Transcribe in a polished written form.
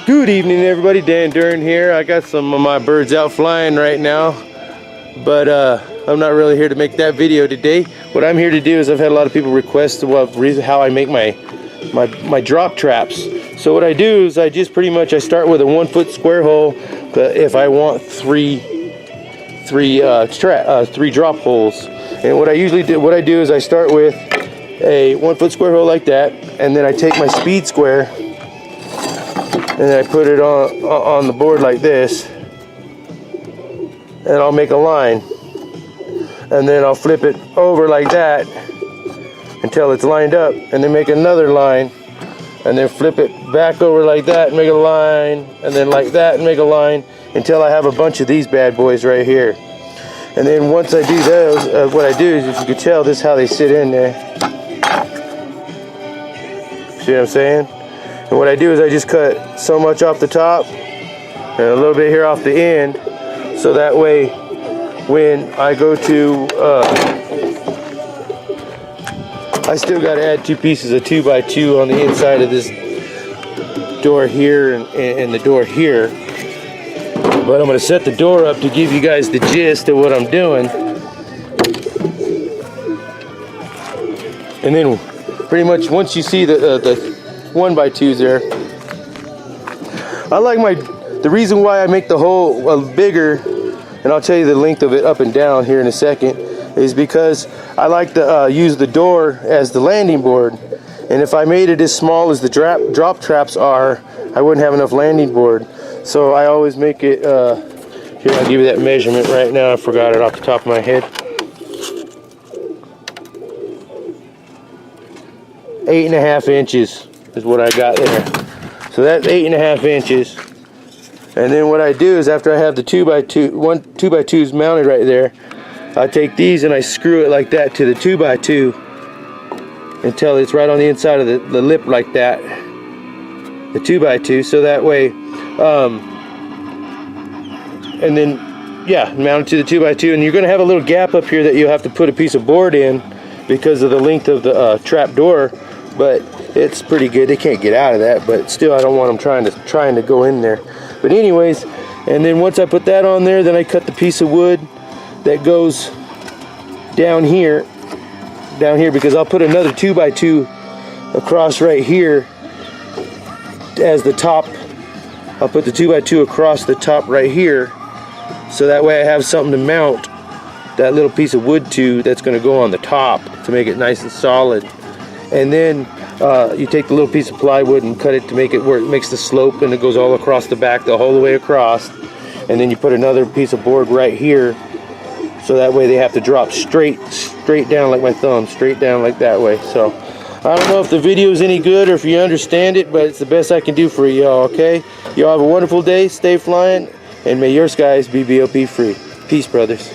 Good evening, everybody. Dan Dern here. I got some of my birds out flying right now, but I'm not really here to make that video today. What I'm here to do is I've had a lot of people request how I make my drop traps. So what I do is I just pretty much start with a 1 foot square hole, but if I want three drop holes. And what I do is I start with a 1 foot square hole like that, and then I take my speed square and then I put it on the board like this, and I'll make a line, and then I'll flip it over like that until it's lined up, and then make another line, and then flip it back over like that and make a line, and then like that and make a line, until I have a bunch of these bad boys right here. And then once I do those, what I do is, if you could tell, this is how they sit in there. See what I'm saying? And what I do is I just cut so much off the top and a little bit here off the end, so that way when I go to, I still got to add 2 pieces of 2x2 on the inside of this door here and the door here. But I'm going to set the door up to give you guys the gist of what I'm doing. And then pretty much once you see the 1x2s there, I like the reason why I make the hole bigger, and I'll tell you the length of it up and down here in a second, is because I like to use the door as the landing board. And if I made it as small as the drop traps are, I wouldn't have enough landing board. So I always make it, here, I'll give you that measurement right now. I forgot it off the top of my head. 8.5 inches is what I got there. So that's 8.5 inches. And then what I do is, after I have the 2x2s mounted right there, I take these and I screw it like that to the 2x2 until it's right on the inside of the lip like that, the 2x2, so that way, and then, yeah, mount it to the 2x2, and you're going to have a little gap up here that you'll have to put a piece of board in because of the length of the trap door, but it's pretty good. They can't get out of that, but still I don't want them trying to go in there. But anyways, and then once I put that on there, then I cut the piece of wood that goes down here, because I'll put another 2x2 across right here as the top. I'll put the 2x2 across the top right here, so that way I have something to mount that little piece of wood to, that's going to go on the top to make it nice and solid. And then you take the little piece of plywood and cut it to make it where it makes the slope, and it goes all across the back, the whole way across. And then you put another piece of board right here, so that way they have to drop straight down like my thumb, straight down like that way. So I don't know if the video is any good or if you understand it, but it's the best I can do for y'all, okay? Y'all have a wonderful day, stay flying, and may your skies be BOP free. Peace, brothers.